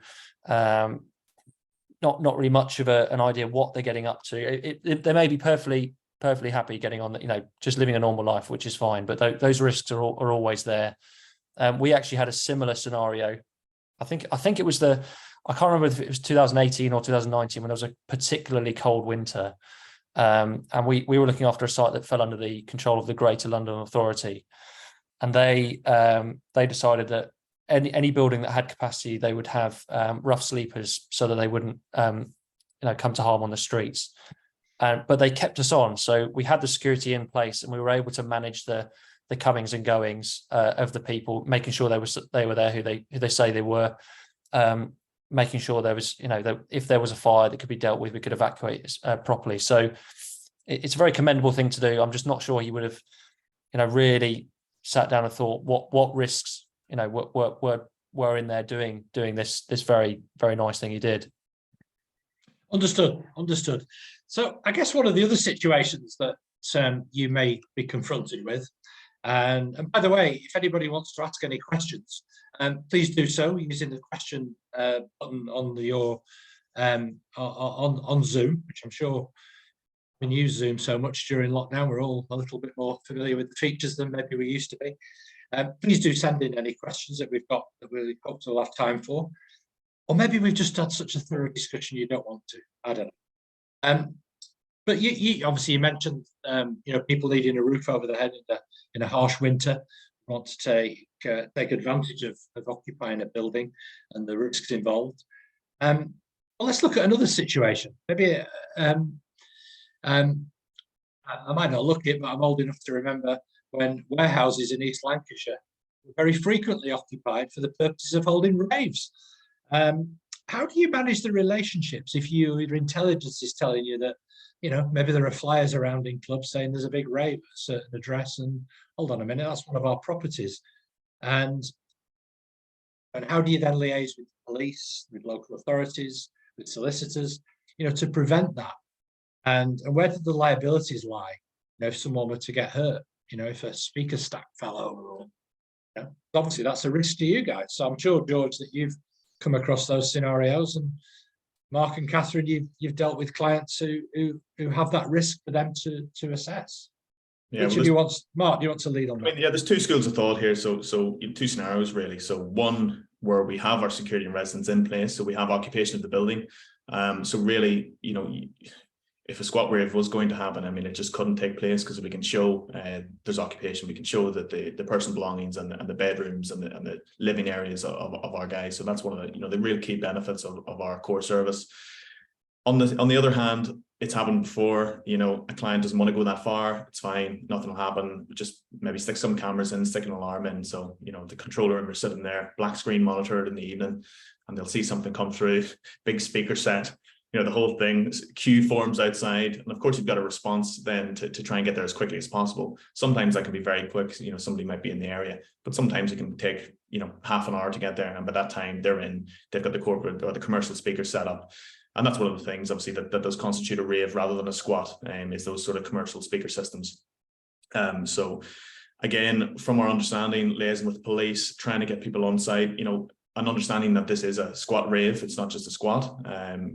not really much of an idea what they're getting up to. They may be perfectly happy getting on, just living a normal life, which is fine. But those risks are always there. We actually had a similar scenario. I think it was I can't remember if it was 2018 or 2019 when there was a particularly cold winter. And we were looking after a site that fell under the control of the Greater London Authority. And they decided that any building that had capacity, they would have rough sleepers so that they wouldn't come to harm on the streets. But they kept us on. So we had the security in place, and we were able to manage the comings and goings of the people, making sure they were there who they say they were, making sure there was, if there was a fire that could be dealt with, we could evacuate properly. So it's a very commendable thing to do. I'm just not sure he would have, really sat down and thought what risks, were in there doing this very, very nice thing he did. Understood. So I guess one of the other situations that you may be confronted with, and by the way, if anybody wants to ask any questions, please do so using the question button on Zoom, which I'm sure we use Zoom so much during lockdown. We're all a little bit more familiar with the features than maybe we used to be. Please do send in any questions that we've got that we hope to have time for. Or maybe we've just had such a thorough discussion you don't want to. I don't know. But you obviously mentioned people needing a roof over their head in a harsh winter, want to take advantage of occupying a building and the risks involved. Well, let's look at another situation. Maybe I might not look it, but I'm old enough to remember when warehouses in East Lancashire were very frequently occupied for the purposes of holding raves. How do you manage the relationships if your intelligence is telling you that, you know, maybe there are flyers around in clubs saying there's a big rave at a certain address, and hold on a minute, that's one of our properties. And how do you then liaise with police, with local authorities, with solicitors, you know, to prevent that? And where do the liabilities lie? You know, if someone were to get hurt, you know, if a speaker stack fell over, or, you know, obviously that's a risk to you guys. So I'm sure, George, that you've come across those scenarios, and Mark and Catherine, you've dealt with clients who have that risk for them to assess. Yeah, Which of you wants, Mark, do you want to lead on that? I mean, yeah, there's two schools of thought here. So two scenarios really. So one where we have our security and residence in place, so we have occupation of the building. So really, you know, if a squat rave was going to happen, I mean, it just couldn't take place because we can show there's occupation. We can show that the personal belongings and the bedrooms and the living areas of our guys. So that's one of the, you know, the real key benefits of our core service. On the other hand, it's happened before. You know, a client doesn't want to go that far. It's fine. Nothing will happen. Just maybe stick some cameras in, stick an alarm in. So, you know, the control room are sitting there, black screen monitored in the evening, and they'll see something come through, big speaker set, you know, the whole thing, queue forms outside. And of course, you've got a response then to try and get there as quickly as possible. Sometimes that can be very quick. You know, somebody might be in the area, but sometimes it can take, you know, half an hour to get there. And by that time they're in, they've got the corporate or the commercial speaker set up. And that's one of the things, obviously, that does constitute a rave rather than a squat, is those sort of commercial speaker systems. So again, from our understanding, liaising with the police, trying to get people on site, you know, and understanding that this is a squat rave, it's not just a squat,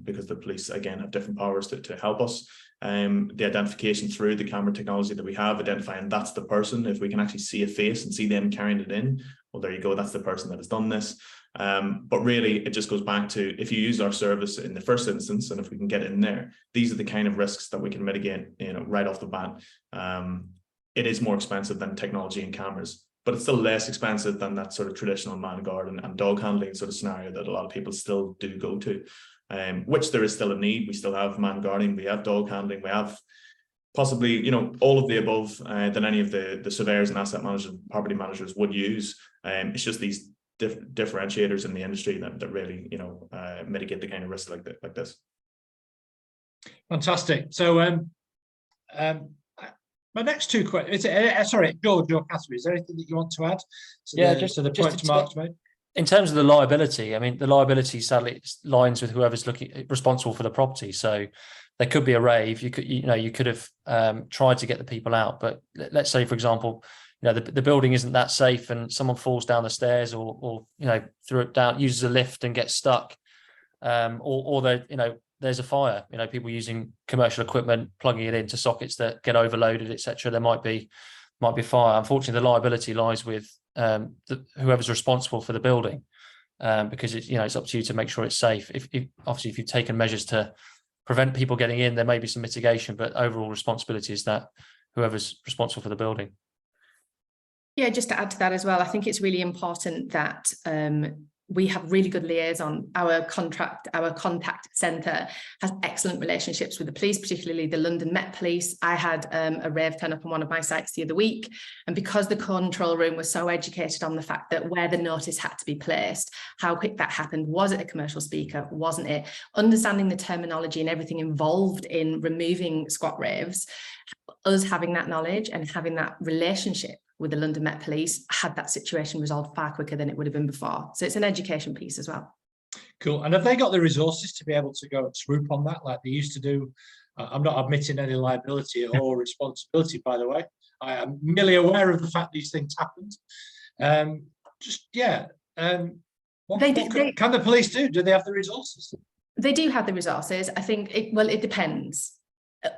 because the police, again, have different powers to help us. The identification through the camera technology that we have, identifying that's the person. If we can actually see a face and see them carrying it in, well, there you go, that's the person that has done this. But really, it just goes back to, if you use our service in the first instance, and if we can get in there, these are the kind of risks that we can mitigate, you know, right off the bat. It is more expensive than technology and cameras, but it's still less expensive than that sort of traditional man guard and dog handling sort of scenario that a lot of people still do go to, which there is still a need. We still have man guarding, we have dog handling, we have possibly, you know, all of the above that any of the surveyors and asset managers, property managers would use. It's just these differentiators in the industry that really, you know, mitigate the kind of risks like this. Fantastic. So my next two questions, sorry, George or Catherine, is there anything that you want to add to the points Mark's made? In terms of the liability, I mean, the liability sadly lines with whoever's responsible for the property. So there could be a rave. You could have tried to get the people out, but let's say, for example, you know, the building isn't that safe and someone falls down the stairs or you know, through it down, uses a lift and gets stuck, or they, you know, there's a fire, you know, people using commercial equipment, plugging it into sockets that get overloaded, etc. There might be fire. Unfortunately, the liability lies with whoever's responsible for the building, because it's, you know, it's up to you to make sure it's safe. If obviously if you've taken measures to prevent people getting in, there may be some mitigation, but overall responsibility is that whoever's responsible for the building. Yeah, just to add to that as well, I think it's really important that we have really good liaison. Our contact centre has excellent relationships with the police, particularly the London Met Police. I had a rave turn up on one of my sites the other week, and because the control room was so educated on the fact that where the notice had to be placed, how quick that happened, was it a commercial speaker, wasn't it? Understanding the terminology and everything involved in removing squat raves, us having that knowledge and having that relationship with the London Met Police had that situation resolved far quicker than it would have been before. So it's an education piece as well. Cool. And have they got the resources to be able to go and swoop on that like they used to do? I'm not admitting any liability or responsibility, by the way. I am merely aware of the fact these things happened. What can the police do? Do they have the resources? They do have the resources. I think, it depends.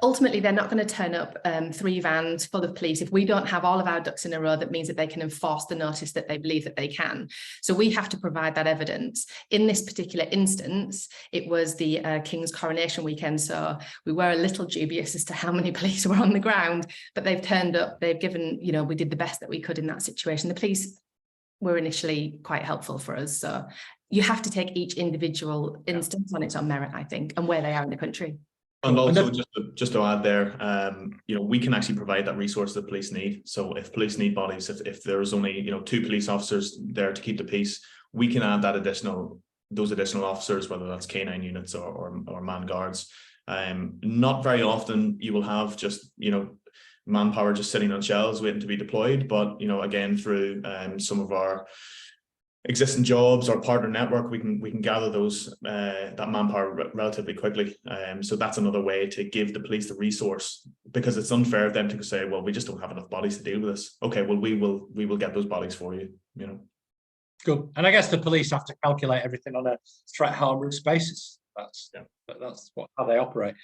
Ultimately, they're not going to turn up 3 vans full of police if we don't have all of our ducks in a row. That means that they can enforce the notice that they believe that they can. So we have to provide that evidence. In this particular instance, it was the King's coronation weekend, so we were a little dubious as to how many police were on the ground, but they've turned up. They've given, you know, we did the best that we could in that situation. The police were initially quite helpful for us. So you have to take each individual instance on its own merit, I think, and where they are in the country. And also, just to add there, we can actually provide that resource that police need. So if police need bodies, if there's only 2 police officers there to keep the peace, we can add those additional officers, whether that's K9 units or man guards. Not very often you will have just manpower just sitting on shelves waiting to be deployed, but again, through some of our existing jobs or partner network, we can gather those that manpower relatively quickly. So that's another way to give the police the resource, because it's unfair of them to say, well, we just don't have enough bodies to deal with this. Okay, well, we will get those bodies for you. Good. And I guess the police have to calculate everything on a threat harm risk basis. That's how they operate.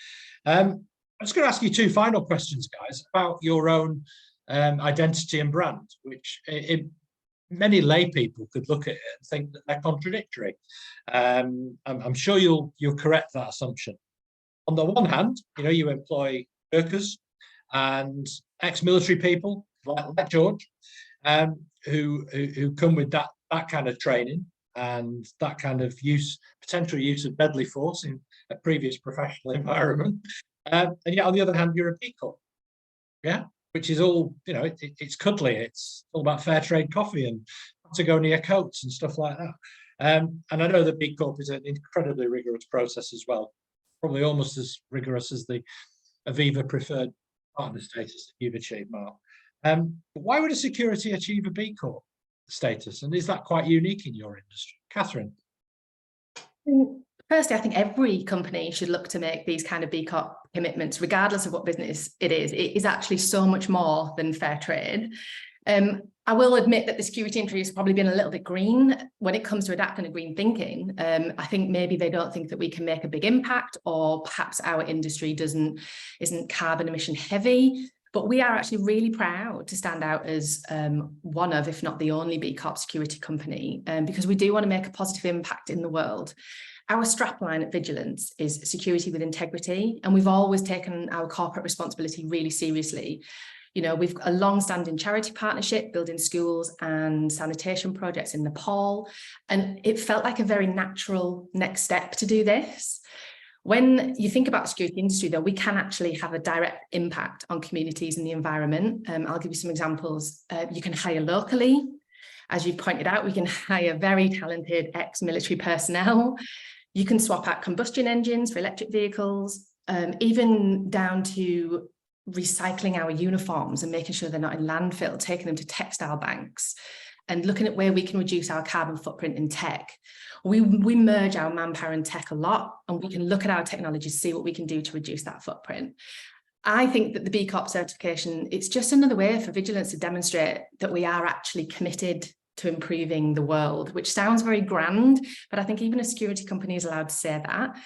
I'm just going to ask you 2 final questions, guys, about your own identity and brand, which many lay people could look at it and think that they're contradictory. I'm sure you'll correct that assumption. On the one hand, you employ workers and ex-military people like George, who come with that kind of training and that kind of potential use of deadly force in a previous professional environment. And yet, on the other hand, you're a B Corp, which is all, it's cuddly. It's all about fair trade coffee and Patagonia coats and stuff like that. And I know that B Corp is an incredibly rigorous process as well, probably almost as rigorous as the Aviva preferred partner status that you've achieved, Mark. Why would a security achieve a B Corp status, and is that quite unique in your industry? Catherine? Firstly, I think every company should look to make these kind of B Corp commitments, regardless of what business it is. It is actually so much more than fair trade. I will admit that the security industry has probably been a little bit green when it comes to adapting to green thinking. I think maybe they don't think that we can make a big impact, or perhaps our industry isn't carbon emission heavy. But we are actually really proud to stand out as one of, if not the only, B Corp security company, because we do want to make a positive impact in the world. Our strapline at Vigilance is security with integrity, and we've always taken our corporate responsibility really seriously. We've got a long-standing charity partnership building schools and sanitation projects in Nepal, and it felt like a very natural next step to do this. When you think about the security industry, though, we can actually have a direct impact on communities and the environment. I'll give you some examples. You can hire locally. As you pointed out, we can hire very talented ex-military personnel. You can swap out combustion engines for electric vehicles, even down to recycling our uniforms and making sure they're not in landfill, taking them to textile banks, and looking at where we can reduce our carbon footprint in tech. We merge our manpower and tech a lot, and we can look at our technologies, see what we can do to reduce that footprint. I think that the B Corp certification, it's just another way for Vigilance to demonstrate that we are actually committed to improving the world, which sounds very grand, but I think even a security company is allowed to say that.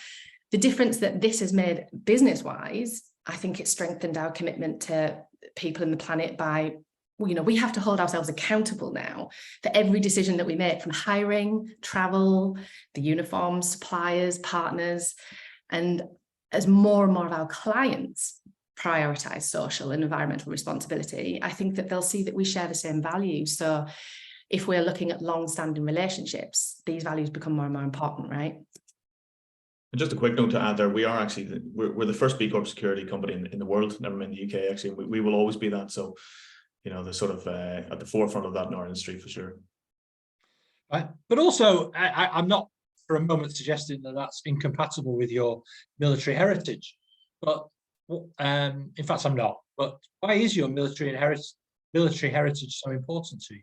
The difference that this has made business-wise, I think it strengthened our commitment to people and the planet by, we have to hold ourselves accountable now for every decision that we make, from hiring, travel, the uniforms, suppliers, partners. And as more and more of our clients prioritize social and environmental responsibility, I think that they'll see that we share the same values. So if we're looking at long-standing relationships, these values become more and more important, right? And just a quick note to add there, we're the first B Corp security company in the world, never mind the UK, actually. We will always be that. So, they're sort of at the forefront of that in our industry for sure. Right. But also, I'm not for a moment suggesting that that's incompatible with your military heritage. But in fact, I'm not. But why is your military heritage so important to you?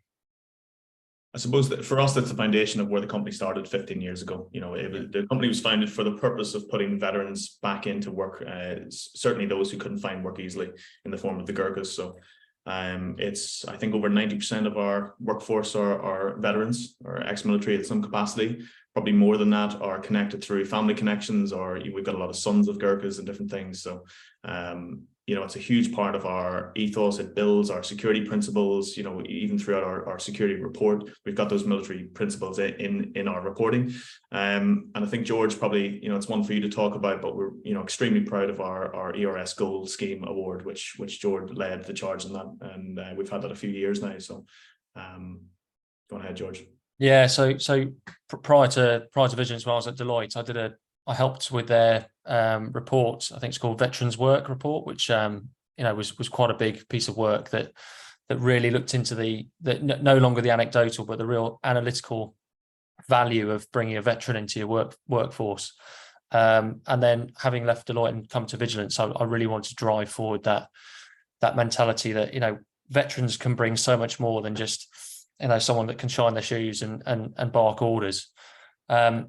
I suppose that for us, that's the foundation of where the company started 15 years ago. The company was founded for the purpose of putting veterans back into work, certainly those who couldn't find work easily, in the form of the Gurkhas. So I think over 90% of our workforce are veterans or ex-military at some capacity. Probably more than that are connected through family connections, or we've got a lot of sons of Gurkhas and different things. So it's a huge part of our ethos. It builds our security principles. Even throughout our security report, we've got those military principles in our reporting. And I think George, probably it's one for you to talk about, but we're extremely proud of our ERS Gold Scheme Award, which George led the charge on that, and we've had that a few years now. So Go ahead, George. Yeah, so prior to Vigilance, when I was at Deloitte, I helped with their report. I think it's called Veterans Work Report, which was quite a big piece of work that really looked into no longer the anecdotal, but the real analytical value of bringing a veteran into your workforce. And then having left Deloitte and come to Vigilance, I really wanted to drive forward that mentality that veterans can bring so much more than just someone that can shine their shoes and bark orders. And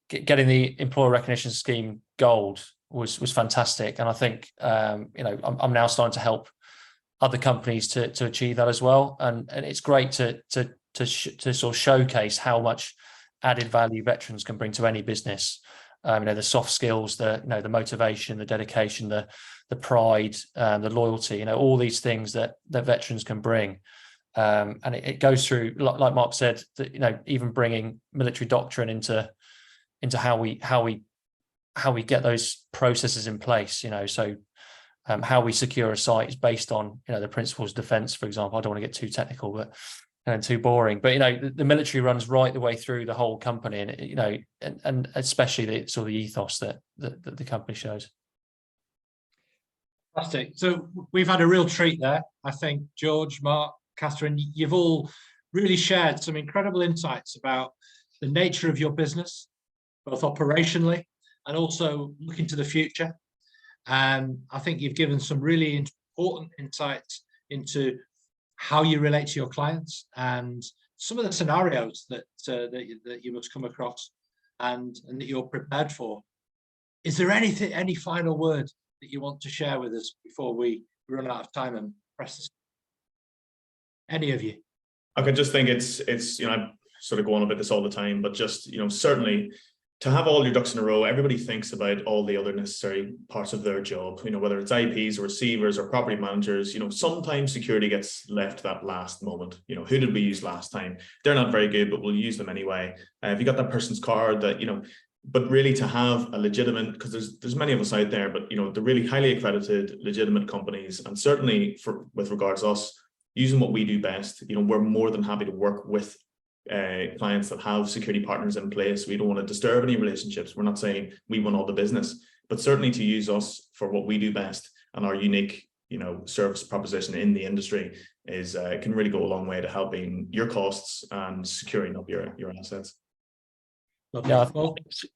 getting the employer recognition scheme gold was fantastic, and I think I'm now starting to help other companies to achieve that as well. And it's great to sort of showcase how much added value veterans can bring to any business. The soft skills, the motivation, the dedication, the pride, the loyalty, all these things that veterans can bring. And it goes through, like Mark said, that even bringing military doctrine into how we get those processes in place. So how we secure a site is based on the principles of defence, for example. I don't want to get too technical, but and too boring. But the military runs right the way through the whole company, and and especially the sort of the ethos that the company shows. Fantastic. So we've had a real treat there. I think George, Mark, Catherine, you've all really shared some incredible insights about the nature of your business, both operationally and also looking to the future. I think you've given some really important insights into how you relate to your clients and some of the scenarios that you must come across and that you're prepared for. Is there any final word that you want to share with us before we run out of time and press this? Any of you? I could just think it's I sort of go on about this all the time, but just certainly to have all your ducks in a row. Everybody thinks about all the other necessary parts of their job, whether it's IPs or receivers or property managers. Sometimes security gets left that last moment. Who did we use last time? They're not very good, but we'll use them anyway. If you got that person's card that but really to have a legitimate, because there's many of us out there, but the really highly accredited legitimate companies, and certainly with regards to us using what we do best, we're more than happy to work with clients that have security partners in place. We don't want to disturb any relationships. We're not saying we want all the business, but certainly to use us for what we do best and our unique service proposition in the industry can really go a long way to helping your costs and securing up your assets. Yeah,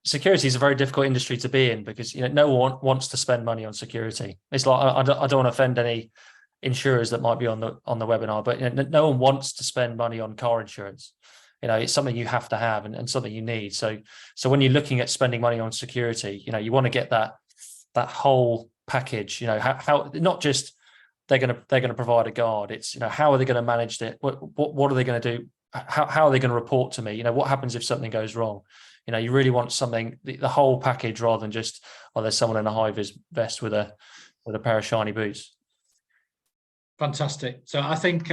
security is a very difficult industry to be in because no one wants to spend money on security. It's like I don't want to offend any insurers that might be on the webinar, but no one wants to spend money on car insurance. It's something you have to have and something you need. So when you're looking at spending money on security, you want to get that whole package. How not just they're going to provide a guard. It's how are they going to manage it? What are they going to do? How are they going to report to me? What happens if something goes wrong? You really want something, the whole package, rather than just, there's someone in a high-vis vest with a pair of shiny boots. Fantastic. So I think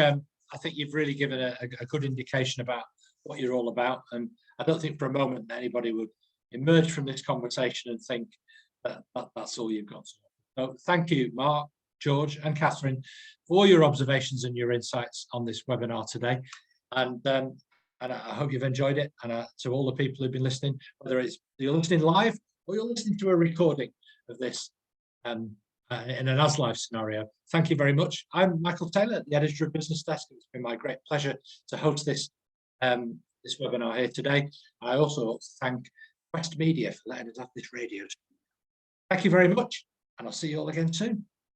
you've really given a good indication about what you're all about, and I don't think for a moment that anybody would emerge from this conversation and think that that's all you've got. So thank you, Mark, George, and Catherine, for all your observations and your insights on this webinar today. And I hope you've enjoyed it. And to all the people who've been listening, whether you're listening live or you're listening to a recording of this in an as live scenario, thank you very much. I'm Michael Taylor, the editor of Business Desk. It's been my great pleasure to host this webinar here today. I also thank Quest Media for letting us have this radio. Thank you very much, and I'll see you all again soon.